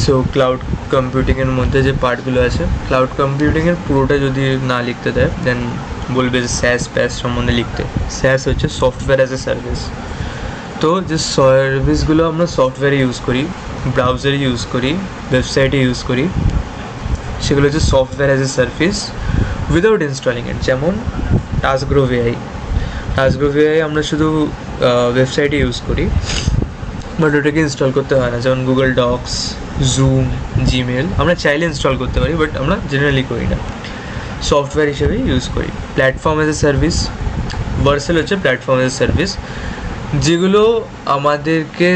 So cloud কম্পিউটিংয়ের মধ্যে যে পার্টগুলো আছে, ক্লাউড কম্পিউটিংয়ের পুরোটা যদি না লিখতে দেয় দেন বলবে যে স্যাস প্যাস সম্বন্ধে লিখতে। স্যাস হচ্ছে সফটওয়্যার অ্যাজ এ সার্ভিস। তো যে সার্ভিসগুলো আমরা সফটওয়্যারে ইউজ করি, ব্রাউজারে ইউজ করি, ওয়েবসাইটে ইউজ করি, সেগুলো হচ্ছে software as a service without installing it. যেমন টাস্কগ্রো এআই। টাস্কগ্রো এআই আমরা শুধু ওয়েবসাইটে ইউজ করি, বাট ওটাকে ইনস্টল করতে হয় না। যেমন গুগল ডক্স, জুম, জিমেল আমরা চাইলে ইনস্টল করতে পারি, বাট আমরা জেনারেলি করি না, সফটওয়্যার হিসেবে ইউজ করি। প্ল্যাটফর্ম অ্যাজ এ সার্ভিস, ভার্সেল হচ্ছে প্ল্যাটফর্ম অ্যাজ এ সার্ভিস, যেগুলো আমাদেরকে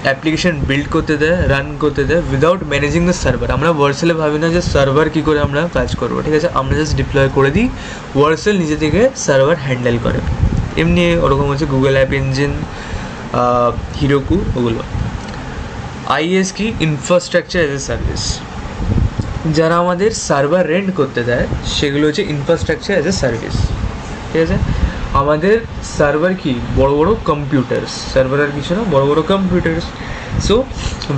অ্যাপ্লিকেশন বিল্ড করতে দেয়, রান করতে দেয় উইদাউট ম্যানেজিং দ্য সার্ভার। আমরা ভার্সেলে ভাবি না যে সার্ভার কী করে আমরা কাজ করবো, ঠিক আছে, আমরা জাস্ট ডিপ্লয় করে দিই, ভার্সেল নিজে থেকে সার্ভার হ্যান্ডেল করে। এমনি ওরকম হচ্ছে গুগল অ্যাপ ইঞ্জিন, হিরোকু, ওগুলো। আইএস কি? Infrastructure as a service. যারা আমাদের সার্ভার রেন্ট করতে দেয় সেগুলো হচ্ছে ইনফ্রাস্ট্রাকচার অ্যাজ এ সার্ভিস, ঠিক আছে। আমাদের সার্ভার কি? বড় বড় কম্পিউটার্স, সার্ভার আর কিছু না, বড় বড় কম্পিউটার্স। সো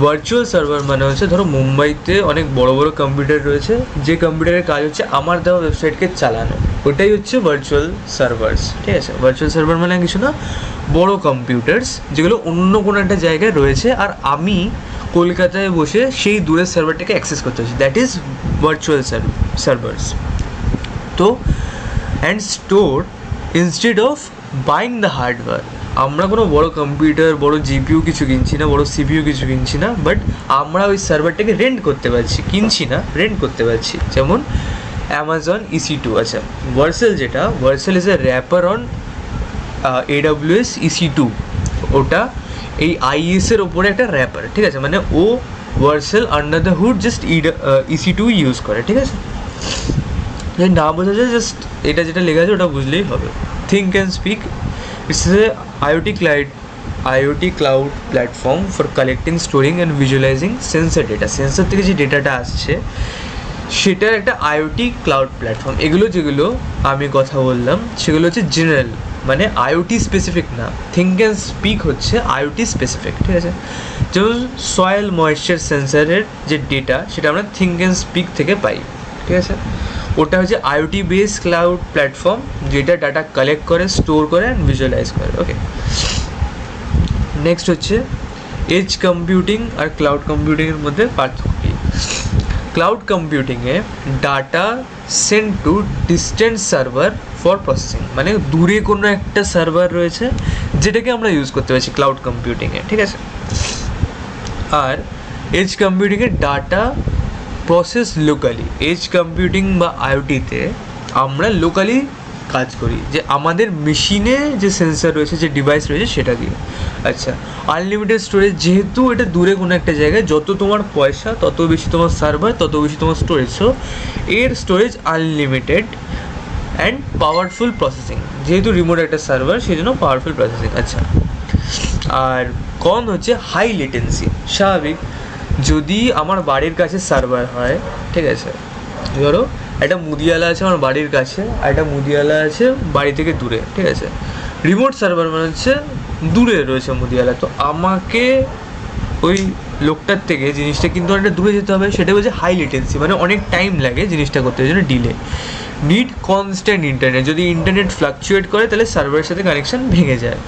ভার্চুয়াল সার্ভার মানে হচ্ছে, ধরো মুম্বাইতে অনেক বড় বড় কম্পিউটার রয়েছে, যে কম্পিউটারের কাজ হচ্ছে আমার দেওয়া ওয়েবসাইটকে চালানো, ওটাই হচ্ছে ভার্চুয়াল সার্ভার্স, ঠিক আছে। ভার্চুয়াল সার্ভার মানে কিছু না, বড় কম্পিউটার্স যেগুলো অন্য কোনো একটা জায়গায় রয়েছে, আর আমি কলকাতায় বসে সেই দূরের সার্ভারটাকে অ্যাক্সেস করতে হচ্ছে, দ্যাট ইজ ভার্চুয়াল সার্ভার্স। তো and store instead of buying the hardware. আমরা কোনো বড় কম্পিউটার, বড় জিপিইউ কিছু কিনছি না, বড় সিপিইউ কিছু কিনছি না, বাট আমরা ওই সার্ভারটাকে রেন্ট করতে পারছি, কিনছি না, রেন্ট করতে পারছি। যেমন অ্যামাজন EC2 আছে। ভার্সেল যেটা, Vercel is a wrapper on AWS EC2, ওটা এই আইএসের ওপরে একটা র্যাপার, ঠিক আছে। মানে ও Vercel under the hood just EC2 use করে, ঠিক আছে। যদি না বোঝা যায়, জাস্ট এটা যেটা লেখা আছে ওটা বুঝলেই হবে। Think and speak, it's a IoT cloud platform for collecting, storing and ভিজুয়ালাইজিং sensor data. Sensor থেকে যে ডেটাটা আসছে সেটার একটা IoT ক্লাউড প্ল্যাটফর্ম। এগুলো যেগুলো আমি কথা বললাম সেগুলো হচ্ছে জেনারেল, মানে IoT স্পেসিফিক না। থিঙ্ক অ্যান্ড স্পিক হচ্ছে IoT স্পেসিফিক, ঠিক আছে। যেমন সয়েল ময়েশ্চার সেন্সারের যে ডেটা সেটা আমরা থিঙ্ক অ্যান্ড স্পিক থেকে পাই, ঠিক আছে। ওটা হচ্ছে IoT বেস ক্লাউড প্ল্যাটফর্ম, যেটা ডাটা কালেক্ট করে, স্টোর করে অ্যান্ড ভিজুয়ালাইজ করে, ওকে। নেক্সট হচ্ছে এজ কম্পিউটিং আর ক্লাউড কম্পিউটিংয়ের মধ্যে পার্থক্য কী। ক্লাউড কম্পিউটিংয়ে data send to distant server for processing, মানে দূরে কোনো একটা সার্ভার রয়েছে যেটাকে আমরা ইউজ করতে পারছি ক্লাউড কম্পিউটিংয়ে, ঠিক আছে। আর এজ কম্পিউটিংয়ে data process locally. Edge computing বা IoTতে আমরা লোকালি কাজ করি, যে আমাদের মেশিনে যে সেন্সার রয়েছে, যে ডিভাইস রয়েছে সেটা দিয়ে। আচ্ছা, আনলিমিটেড স্টোরেজ, যেহেতু এটা দূরে কোনো একটা জায়গায়, যত তোমার পয়সা তত বেশি তোমার সার্ভার, তত বেশি তোমার স্টোরেজ। সো এর storage unlimited and powerful processing, যেহেতু রিমোট একটা সার্ভার সেই জন্য পাওয়ারফুল প্রসেসিং। আচ্ছা, আর কন হচ্ছে হাই লেটেন্সি। স্বাভাবিক, যদি আমার বাড়ির কাছে সার্ভার হয়, ঠিক আছে, ধরো একটা মুদিয়ালা আছে আমার বাড়ির কাছে, আর একটা মুদিয়ালা আছে বাড়ি থেকে দূরে, ঠিক আছে। রিমোট সার্ভার মানে হচ্ছে দূরে রয়েছে মুদিয়ালা, তো আমাকে ওই লোকটার থেকে জিনিসটা কিন্তু অনেকটা দূরে যেতে হবে, সেটা হচ্ছে হাই লেটেন্সি, মানে অনেক টাইম লাগে জিনিসটা করতে, ওই জন্য ডিলে। নিড কনস্ট্যান্ট ইন্টারনেট, যদি ইন্টারনেট ফ্লাকচুয়েট করে তাহলে সার্ভারের সাথে কানেকশান ভেঙে যায়,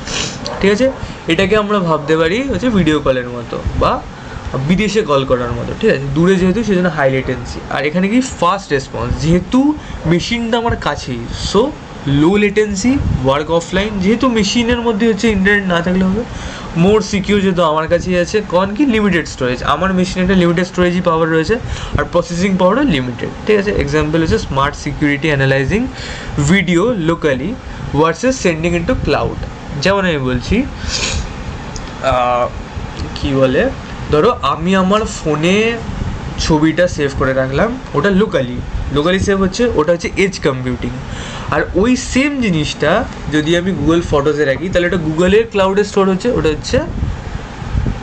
ঠিক আছে। এটাকে আমরা ভাবতে পারি হচ্ছে ভিডিও কলের মতো বা বিদেশে কল করার মতো, ঠিক আছে। দূরে যেহেতু সেই জন্য হাই লেটেন্সি। আর এখানে কি ফাস্ট রেসপন্স, যেহেতু মেশিনটা আমার কাছেই, সো লো লেটেন্সি, ওয়ার্ক অফলাইন, যেহেতু মেশিনের মধ্যে হচ্ছে ইন্টারনেট না থাকলে হবে। মোর সিকিউর, যেহেতু আমার কাছেই আছে। কন কি? লিমিটেড স্টোরেজ, আমার মেশিনে একটা লিমিটেড স্টোরেজই পাওয়ার রয়েছে, আর প্রসেসিং পাওয়ারও লিমিটেড, ঠিক আছে। এক্সাম্পল হচ্ছে smart security, analysing video locally versus sending into cloud. যেমন আমি বলছি, কী বলে, ধরো আমি আমার ফোনে ছবিটা সেভ করে রাখলাম, ওটা লোকালি সেভ হচ্ছে, ওটা হচ্ছে এজ কম্পিউটিং। আর ওই সেম জিনিসটা যদি আমি গুগল ফটোসে রাখি তাহলে ওটা গুগলের ক্লাউডে স্টোর হচ্ছে, ওটা হচ্ছে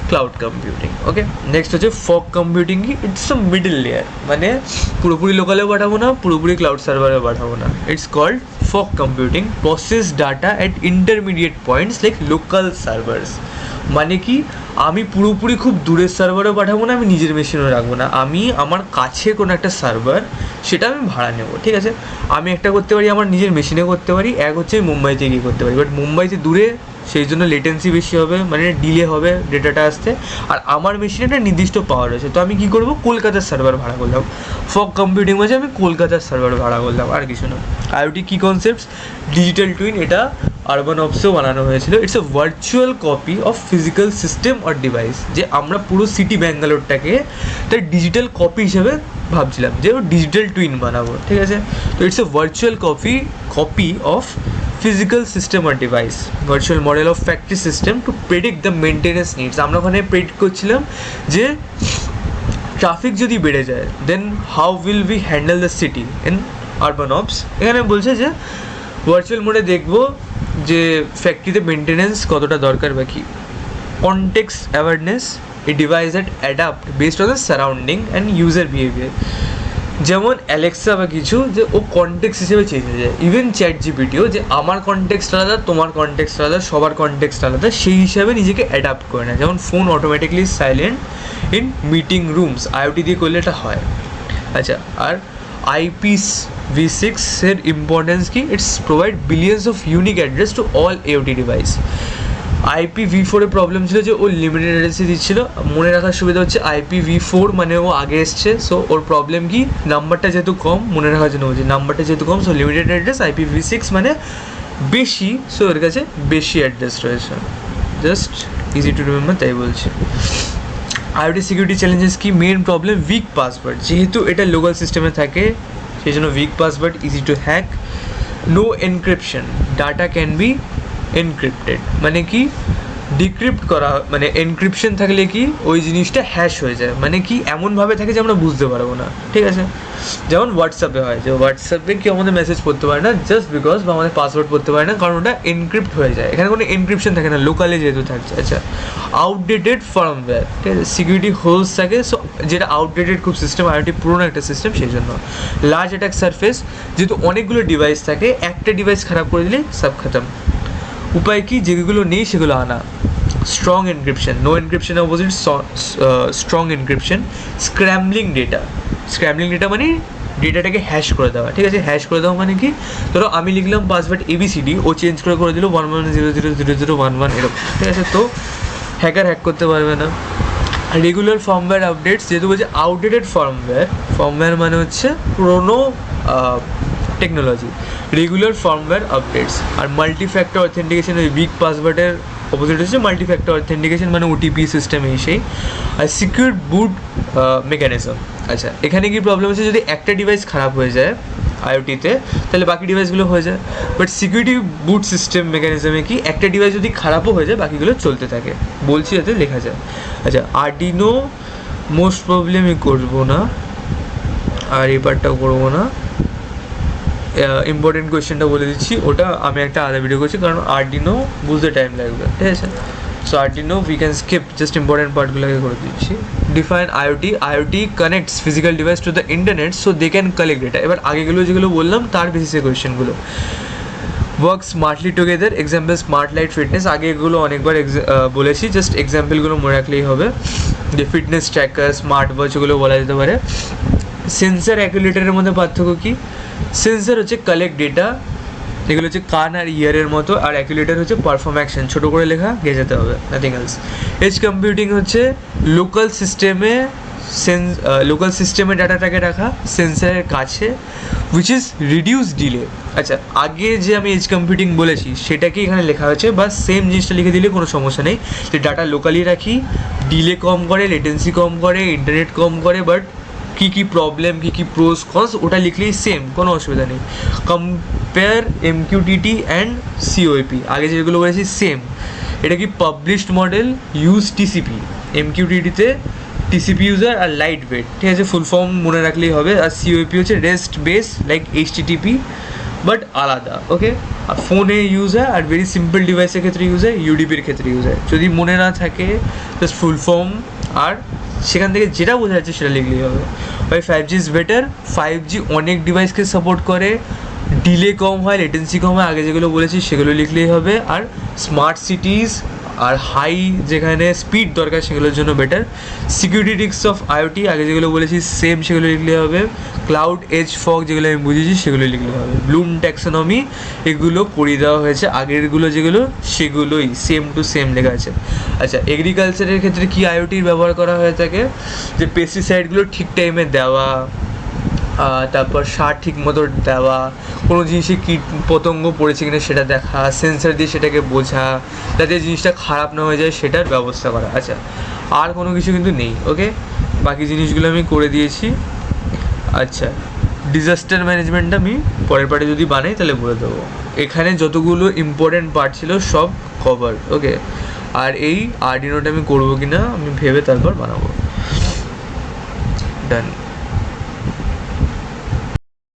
ক্লাউড কম্পিউটিং, ওকে। নেক্সট হচ্ছে ফগ কম্পিউটিং। কি? ইটস আ মিডল লেয়ার, মানে পুরোপুরি লোকালেও পাঠাবো না, পুরোপুরি ক্লাউড সার্ভারেও পাঠাবো না। It's called fog computing, process data at intermediate points like local servers. মানে কি আমি পুরোপুরি খুব দূরের সার্ভারও পাঠাবো না, আমি নিজের মেশিনও রাখবো না, আমি আমার কাছে কোনো একটা সার্ভার সেটা আমি ভাড়া নেবো, ঠিক আছে? আমি একটা করতে পারি আমার নিজের মেশিনে করতে পারি, এক হচ্ছে মুম্বাইতে গিয়ে করতে পারি, বাট মুম্বাইতে দূরে, সেই জন্য লেটেন্সি বেশি হবে, মানে ডিলে হবে ডেটাটা আসতে, আর আমার মেশিনে একটা নির্দিষ্ট পাওয়ার রয়েছে, তো আমি কী করবো, কলকাতার সার্ভার ভাড়া করলাম, ফগ কম্পিউটিং মাঝে আমি কলকাতার সার্ভার ভাড়া করলাম, আর কিছু না। আইওটি কী কনসেপ্টস, ডিজিটাল টুইন, এটা আরবান অপসেও বানানো হয়েছিল। It's a virtual copy of physical system or device, যে আমরা পুরো সিটি ব্যাঙ্গালোরটাকে তার ডিজিটাল কপি হিসেবে ভাবছিলাম যে ও ডিজিটাল টুইন বানাবো, ঠিক আছে? তো it's a virtual copy of physical system or device, virtual model of factory system to predict the maintenance needs. আমরা ওখানে প্রেডিক্ট করছিলাম যে ট্রাফিক যদি বেড়ে যায় then how will we handle the city in urban ops. এখানে বলছে যে ভার্চুয়াল মোডে দেখবো যে ফ্যাক্টরিতে মেনটেন্যান্স কতটা দরকার বা কি। Context awareness, a device that adapt based on the surrounding and user behaviour, যেমন অ্যালেক্সা বা কিছু, যে ও কনটেক্সট হিসেবে চেঞ্জ হয়ে যায়। ইভেন চ্যাট জিপিটিও, যে আমার কনটেক্সট আলাদা, তোমার কনটেক্সট আলাদা, সবার কনটেক্সট আলাদা, সেই হিসাবে নিজেকে অ্যাডাপ্ট করে নেয়। যেমন phone automatically silent in meeting rooms, IoT দিয়ে করলে এটা হয়। আচ্ছা, আর IPv6 ইম্পর্টেন্স কি, it's provide billions of unique address to all AOT device. IPv4 এর প্রবলেম ছিল যে ও লিমিটেড অ্যাড্রেসে দিচ্ছিল, মনে রাখার সুবিধা হচ্ছে IPv4 মানে ও আগে এসছে, সো ওর প্রবলেম কি, নাম্বারটা যেহেতু কম, মনে রাখার জন্য বলছি নাম্বারটা যেহেতু কম, সো লিমিটেড অ্যাড্রেস। IPv6 মানে বেশি, সো ওর কাছে বেশি অ্যাড্রেস রয়েছে, জাস্ট ইজি টু রিমেম্বার, তাই বলছি। আইওটি সিকিউরিটি চ্যালেঞ্জেস কি, মেন প্রবলেম উইক পাসওয়ার্ড, যেহেতু এটা লোকাল সিস্টেমে থাকে সেই জন্য weak password, easy to hack. No encryption, data can be encrypted, মানে কি ডিক্রিপ্ট করা, মানে এনক্রিপশন থাকলে কি ওই জিনিসটা হ্যাশ হয়ে যায়, মানে কি এমনভাবে থাকে যে আমরা বুঝতে পারবো না, ঠিক আছে? যেমন হোয়াটসঅ্যাপে হয়, যে হোয়াটসঅ্যাপে কেউ আমাদের মেসেজ পড়তে পারে না জাস্ট বিকজ, বা আমাদের পাসওয়ার্ড পড়তে পারে না কারণ ওটা এনক্রিপ্ট হয়ে যায়, এখানে কোনো এনক্রিপশন থাকে না, লোকালে যেহেতু থাকছে। আচ্ছা, আউটডেটেড ফার্মওয়্যার, ঠিক আছে, সিকিউরিটি হোলস থাকে, সো যেটা আউটডেটেড খুব সিস্টেম, আইওটি পুরোনো একটা সিস্টেম, সেই জন্য। লার্জ অ্যাটাক সারফেস, যেহেতু অনেকগুলো ডিভাইস থাকে, একটা ডিভাইস খারাপ করে দিলে সব খতম। উপায় কি, যেগুলো নেই সেগুলো আনা। স্ট্রং এনক্রিপশন, নো এনক্রিপশনের opposite strong encryption. Scrambling data, scrambling data মানে ডেটাটাকে হ্যাশ করে দেওয়া, ঠিক আছে? হ্যাশ করে দেওয়া মানে কি, ধরো আমি লিখলাম পাসওয়ার্ড ABCD, ও চেঞ্জ করে দিল 11000011 এরকম, ঠিক আছে? তো হ্যাকার হ্যাক করতে পারবে না। রেগুলার ফার্মওয়্যার আপডেটস, যেহেতু বলছে আউটডেটেড ফার্মওয়্যার মানে হচ্ছে পুরোনো টেকনোলজি, রেগুলার ফার্মওয়্যার আপডেটস। আর মাল্টি ফ্যাক্টর অথেন্টিকেশন, ওই উইক পাসওয়ার্ডের অপোজিট হচ্ছে মাল্টি ফ্যাক্টর অথেন্টিকেশন, মানে OTP সিস্টেম এই সেই। আর সিকিউর বুট মেকানিজম। আচ্ছা, এখানে কি প্রবলেম হচ্ছে, যদি একটা ডিভাইস খারাপ হয়ে যায় আইওটিতে তাহলে বাকি ডিভাইসগুলো হয়ে যায়, বাট সিকিউরিটি বুট সিস্টেম মেকানিজমে কি একটা ডিভাইস যদি খারাপও হয়ে যায় বাকিগুলো চলতে থাকে, বলছি যাতে লেখা যায়। আচ্ছা, আর্ডিনো মোস্ট প্রবলেম আমি করবো না, আর এই পার্টটাও করবো না। ইম্পর্টেন্ট কোয়েশ্চেনটা বলে দিচ্ছি, ওটা আমি একটা আলাদা ভিডিও করছি কারণ আর্ডিনো বুঝতে টাইম লাগবে, ঠিক আছে? So Arduino we can skip, just important পার্টগুলোকে করে দিচ্ছি। Define IoT connects physical device to the internet so they can collect data. এবার আগেগুলো যেগুলো বললাম তার বেসিসে কোয়েশ্চেনগুলো। Work smartly together, example smart light fitness, আগে এগুলো অনেকবার বলেছি, জাস্ট এক্সাম্পলগুলো মনে রাখলেই হবে। যে ফিটনেস ট্র্যাকার, স্মার্ট ওয়াচ, ওগুলো বলা যেতে পারে। সেন্সার অ্যাকুলেটারের মধ্যে পার্থক্য কী, সেন্সার হচ্ছে কালেক্ট ডেটা, এগুলো হচ্ছে কান আর ইয়ারের মতো, আর অ্যাকুলেটার হচ্ছে পারফর্ম অ্যাকশন, ছোটো করে লেখা গেজাতে হবে, নাথিং এলস। এজ কম্পিউটিং হচ্ছে লোকাল সিস্টেমে ডাটাটাকে রাখা সেন্সারের কাছে, উইচ ইজ রিডিউস ডিলে। আচ্ছা, আগে যে আমি এজ কম্পিউটিং বলেছি সেটাকে এখানে লেখা হয়েছে, বা সেম জিনিসটা লিখে দিলে কোনো সমস্যা নেই, যে ডাটা লোকালি রাখি, ডিলে কম করে, লেটেন্সি কম করে, ইন্টারনেট কম করে, বাট কী কী প্রবলেম, কী কী প্রোস কনস ওটা লিখলেই সেম, কোনো অসুবিধা নেই। কম্পেয়ার MQTT অ্যান্ড COAP, আগে যেগুলো বলেছি সেম। এটা কি পাবলিশড মডেল, ইউজ TCP, MQTT-তে TCP ইউজার আর লাইট ওয়েট, ঠিক আছে? ফুল ফর্ম মনে রাখলেই হবে। আর COAP হচ্ছে rest base like HTTP, but আলাদা, ওকে? আর ফোনে ইউজ হয়, আর ভেরি সিম্পল ডিভাইসের ক্ষেত্রে ইউজ হয়, UDP-র ক্ষেত্রে ইউজ হয়। যদি মনে না থাকে জাস্ট ফুল ফর্ম আর সেখান থেকে যেটা বোঝা যাচ্ছে সেটা লিখলেই হবে। ভাই 5G ইজ বেটার, 5G অনেক ডিভাইসকে সাপোর্ট করে, ডিলে কম হয়, লেটেন্সি কম হয়, আগে যেগুলো বলেছি সেগুলো লিখলেই হবে। আর স্মার্ট সিটিজ আর হাই যেখানে স্পিড দরকার সেগুলোর জন্য better. Security risk of IoT আগে যেগুলো বলেছি সেম সেগুলো লিখলে হবে। ক্লাউড এজ ফগ যেগুলো আমি বুঝেছি সেগুলো লিখলে হবে। ব্লুম ট্যাক্সোনমি এগুলো পড়িয়ে দেওয়া হয়েছে, আগেরগুলো যেগুলো সেগুলোই সেম টু সেম লেখা আছে। আচ্ছা, এগ্রিকালচারের ক্ষেত্রে কি আইওটির ব্যবহার করা হয়ে থাকে, যে পেস্টিসাইডগুলো ঠিক টাইমে দেওয়া, তারপর সার ঠিক মতো দেওয়া, কোনো জিনিসে কীট পতঙ্গ পড়েছে কিনা সেটা দেখা, সেন্সার দিয়ে সেটাকে বোঝা, যাতে জিনিসটা খারাপ না হয়ে যায় সেটার ব্যবস্থা করা। আচ্ছা, আর কোনো কিছু কিন্তু নেই। ওকে, বাকি জিনিসগুলো আমি করে দিয়েছি। আচ্ছা, ডিজাস্টার ম্যানেজমেন্টটা আমি পরের পার্টে যদি বানাই তাহলে বলে দেবো। এখানে যতগুলো ইম্পর্টেন্ট পার্ট ছিল সব কভার। ওকে, আর এই আর্ডিনোটা আমি করবো কিনা আমি ভেবে তারপর বানাবো। ডান।